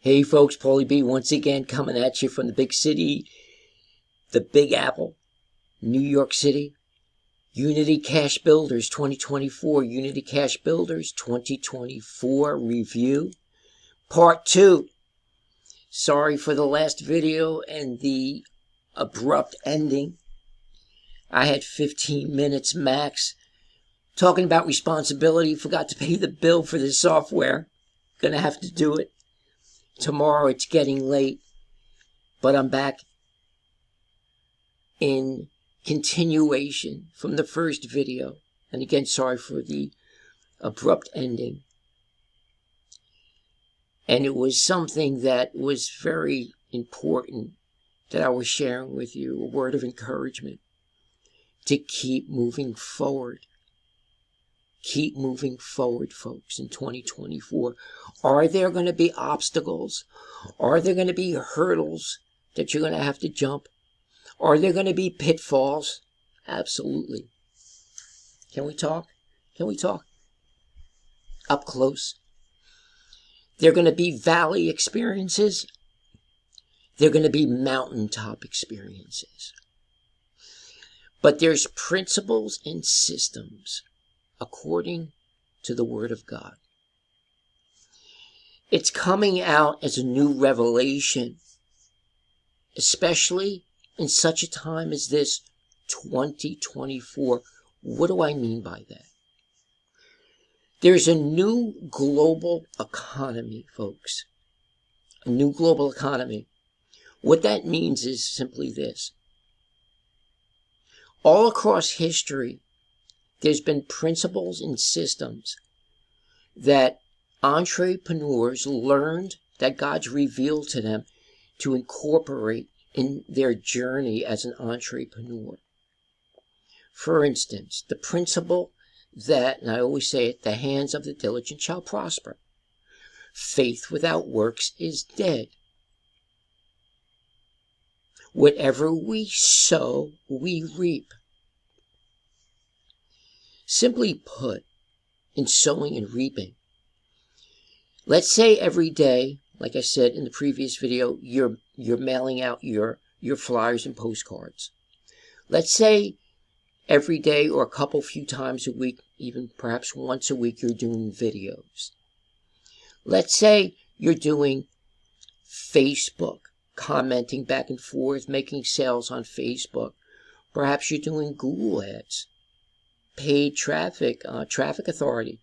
Hey folks, Paulie B once again coming at you from the big city, the Big Apple, New York City. Unity Cash Builders 2024, Unity Cash Builders 2024 review, part 2. Sorry for the last video and the abrupt ending. I had 15 minutes max talking about responsibility, forgot to pay the bill for this software. Gonna have to do it. Tomorrow. It's getting late, but I'm back in continuation from the first video. And again, sorry for the abrupt ending. And it was something that was very important that I was sharing with you, a word of encouragement to keep moving forward. Keep moving forward, folks, in 2024. Are there going to be obstacles? Are there going to be hurdles that you're going to have to jump? Are there going to be pitfalls? Absolutely. Can we talk? Can we talk? Up close. There are going to be valley experiences. There are going to be mountaintop experiences. But there's principles and systems according to the Word of God. It's coming out as a new revelation, especially in such a time as this, 2024. What do I mean by that? There's a new global economy, folks. A new global economy. What that means is simply this. All across history, there's been principles and systems that entrepreneurs learned, that God's revealed to them to incorporate in their journey as an entrepreneur. For instance, the principle that, and I always say it, the hands of the diligent shall prosper. Faith without works is dead. Whatever we sow, we reap. Simply put, in sowing and reaping, let's say every day, like I said in the previous video, you're mailing out your flyers and postcards. Let's say every day or a few times a week, even perhaps once a week, you're doing videos. Let's say you're doing Facebook, commenting back and forth, making sales on Facebook. Perhaps you're doing Google ads, paid traffic, traffic authority.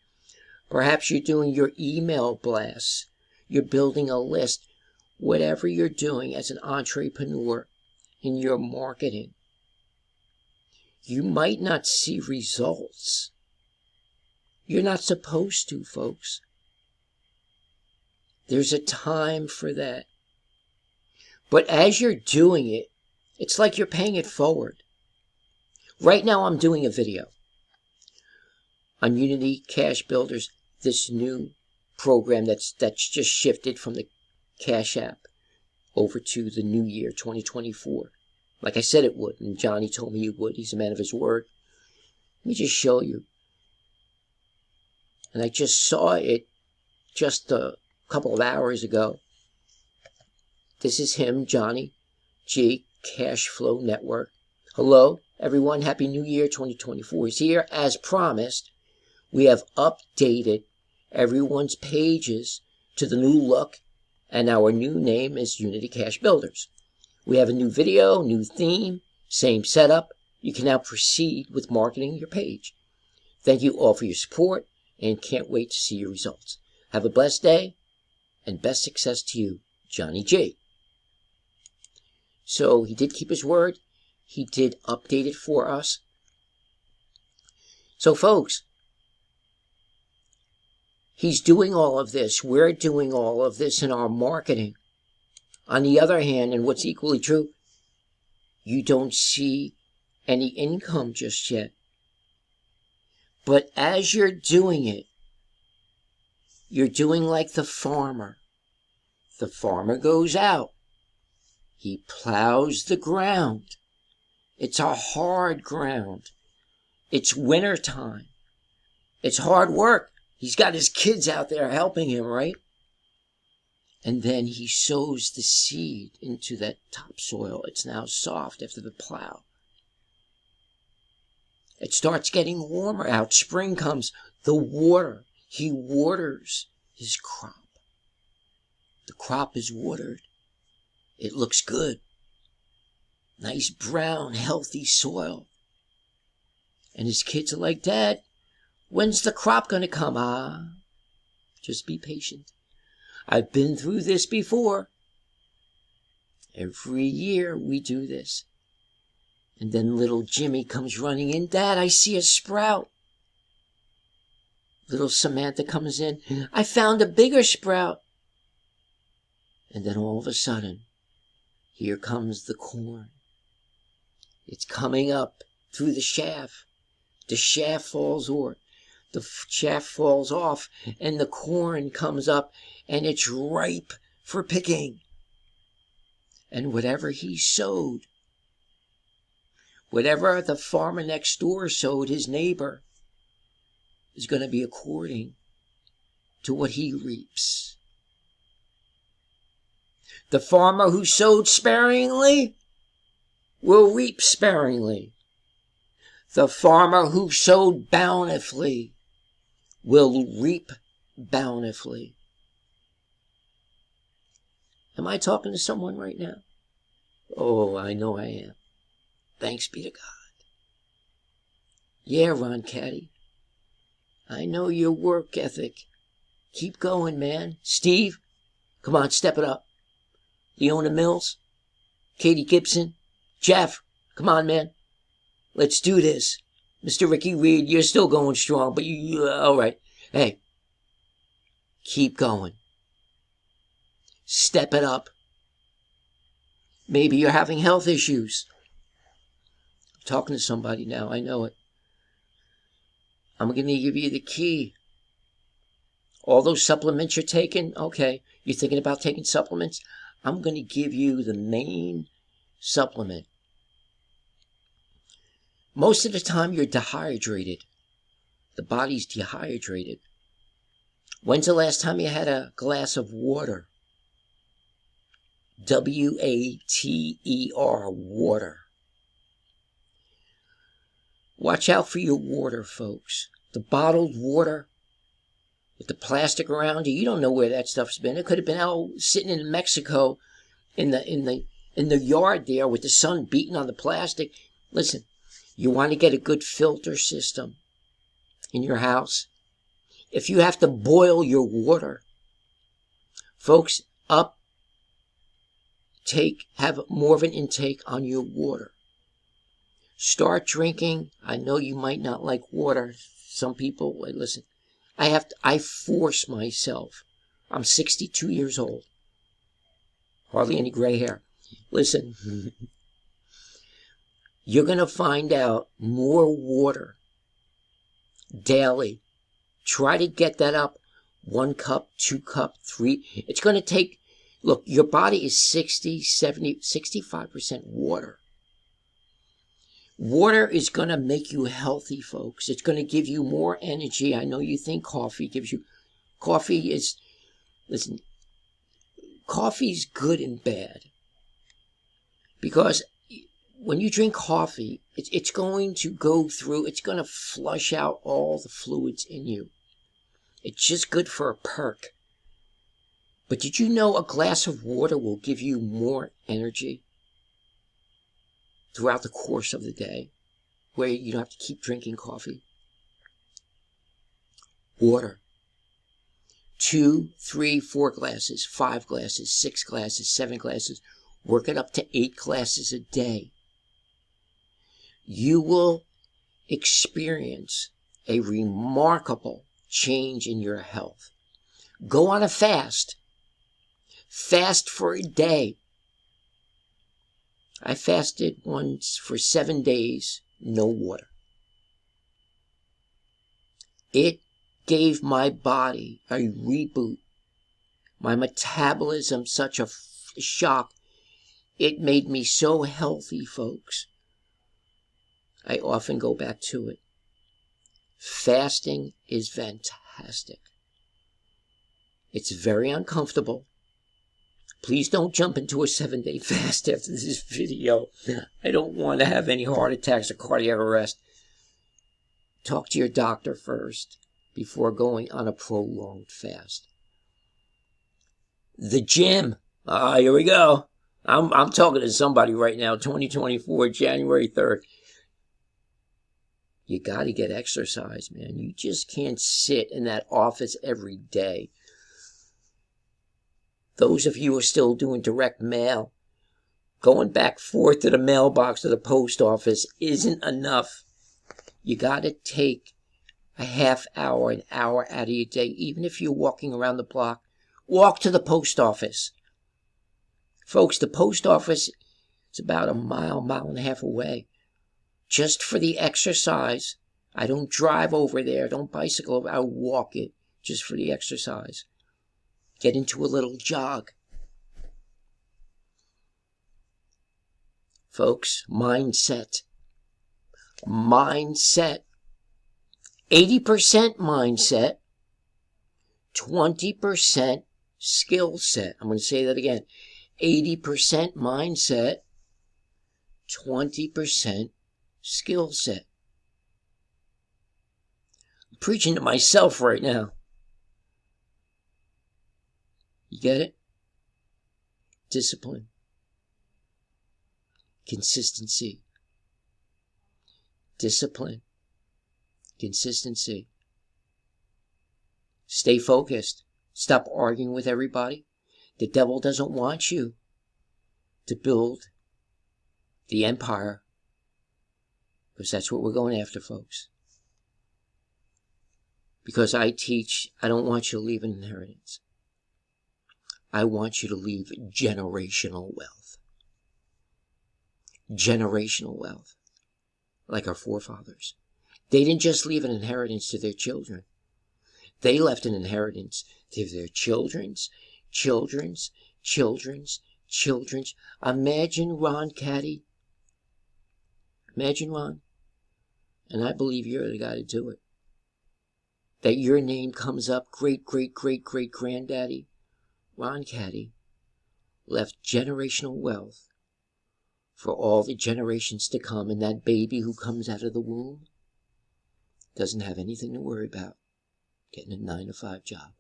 Perhaps you're doing your email blasts. You're building a list. Whatever you're doing as an entrepreneur in your marketing, you might not see results. You're not supposed to, folks. There's a time for that. But as you're doing it, it's like you're paying it forward. Right now I'm doing a video on Unity Cash Builders, this new program that's just shifted from the Cash App over to the new year, 2024. Like I said it would, and Johnny told me he would. He's a man of his word. Let me just show you. And I just saw it just a couple of hours ago. This is him, Johnny G, Cash Flow Network. Hello, everyone. Happy New Year 2024 is here. As promised, we have updated everyone's pages to the new look, and our new name is Unity Cash Builders. We have a new video, new theme, same setup. You can now proceed with marketing your page. Thank you all for your support, and can't wait to see your results. Have a blessed day, and best success to you, Johnny J. So he did keep his word. He did update it for us. So folks, he's doing all of this. We're doing all of this in our marketing. On the other hand, and what's equally true, you don't see any income just yet. But as you're doing it, you're doing like the farmer. The farmer goes out. He plows the ground. It's a hard ground. It's winter time. It's hard work. He's got his kids out there helping him, right? And then he sows the seed into that topsoil. It's now soft after the plow. It starts getting warmer out. Spring comes. The water. He waters his crop. The crop is watered. It looks good. Nice brown, healthy soil. And his kids are like, Dad, when's the crop going to come? Just be patient. I've been through this before. Every year we do this. And then little Jimmy comes running in. Dad, I see a sprout. Little Samantha comes in. I found a bigger sprout. And then all of a sudden, here comes the corn. It's coming up through the shaft. The shaft falls off, and the corn comes up, and it's ripe for picking. And whatever he sowed, whatever the farmer next door sowed, his neighbor, is going to be according to what he reaps. The farmer who sowed sparingly will reap sparingly. The farmer who sowed bountifully will reap bountifully. Am I talking to someone right now? Oh, I know I am. Thanks be to God. Yeah, Ron Caddy. I know your work ethic. Keep going, man. Steve, come on, step it up. Leona Mills, Katie Gibson, Jeff, come on, man. Let's do this. Mr. Ricky Reed, you're still going strong, but all right. Hey, keep going. Step it up. Maybe you're having health issues. I'm talking to somebody now, I know it. I'm going to give you the key. All those supplements you're taking, okay, you're thinking about taking supplements? I'm going to give you the main supplement. Most of the time you're dehydrated. The body's dehydrated. When's the last time you had a glass of water? W-A-T-E-R, water. Watch out for your water, folks. The bottled water with the plastic around you, you don't know where that stuff's been. It could have been out sitting in Mexico in the yard there with the sun beating on the plastic. Listen, you want to get a good filter system in your house. If you have to boil your water, folks, have more of an intake on your water. Start drinking. I know you might not like water. Some people, listen, I force myself. I'm 62 years old. Hardly any gray hair. Listen, you're going to find out more water daily. Try to get that up 1 cup, 2 cup, 3. It's going to take, look, your body is 60, 70, 65% water. Water is going to make you healthy, folks. It's going to give you more energy. I know you think coffee gives you... Coffee is... Listen, coffee's good and bad. Because when you drink coffee, it's going to go through, it's going to flush out all the fluids in you. It's just good for a perk. But did you know a glass of water will give you more energy throughout the course of the day, where you don't have to keep drinking coffee? Water. 2, 3, 4 glasses, 5 glasses, 6 glasses, 7 glasses. Work it up to 8 glasses a day. You will experience a remarkable change in your health. Go on a fast. Fast for a day. I fasted once for 7 days, no water. It gave my body a reboot. My metabolism such a shock. It made me so healthy, folks. I often go back to it. Fasting is fantastic. It's very uncomfortable. Please don't jump into a 7-day fast after this video. I don't want to have any heart attacks or cardiac arrest. Talk to your doctor first before going on a prolonged fast. The gym. Here we go. I'm talking to somebody right now. 2024, January 3rd. You got to get exercise, man. You just can't sit in that office every day. Those of you who are still doing direct mail, going back and forth to the mailbox or the post office isn't enough. You got to take a half hour, an hour out of your day, even if you're walking around the block. Walk to the post office. Folks, the post office is about a mile and a half away. Just for the exercise. I don't drive over there. Don't bicycle over. I walk it just for the exercise. Get into a little jog. Folks, mindset. Mindset. 80% mindset. 20% skill set. I'm going to say that again. 80% mindset. 20% skill set. I'm preaching to myself right now. You get it? Discipline. Consistency. Discipline. Consistency. Stay focused. Stop arguing with everybody. The devil doesn't want you to build the empire, because that's what we're going after, folks. Because I teach, I don't want you to leave an inheritance. I want you to leave generational wealth. Generational wealth. Like our forefathers. They didn't just leave an inheritance to their children. They left an inheritance to their children's, children's, children's, children's. Imagine Ron Caddy. Imagine Ron. And I believe you're the guy to do it. That your name comes up, great, great, great, great granddaddy Ron Caddy left generational wealth for all the generations to come, and that baby who comes out of the womb doesn't have anything to worry about getting a 9-to-5 job.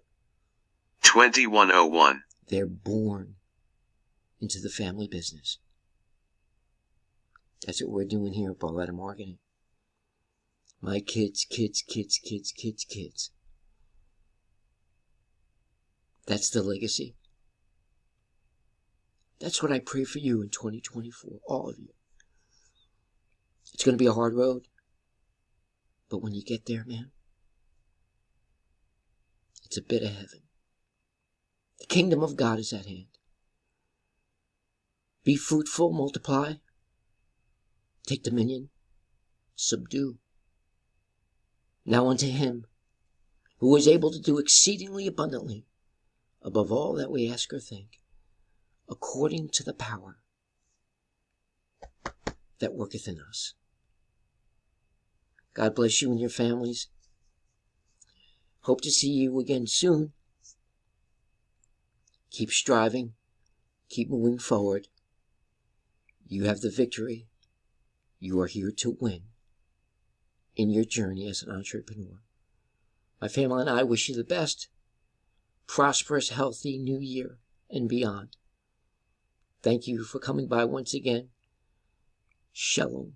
2101. They're born into the family business. That's what we're doing here at Barletta Marketing. My kids, kids, kids, kids, kids, kids. That's the legacy. That's what I pray for you in 2024, all of you. It's going to be a hard road. But when you get there, man, it's a bit of heaven. The kingdom of God is at hand. Be fruitful, multiply, take dominion, subdue. Now unto him who is able to do exceedingly abundantly above all that we ask or think, according to the power that worketh in us. God bless you and your families. Hope to see you again soon. Keep striving. Keep moving forward. You have the victory. You are here to win in your journey as an entrepreneur. My family and I wish you the best. Prosperous, healthy new year and beyond. Thank you for coming by once again. Shalom.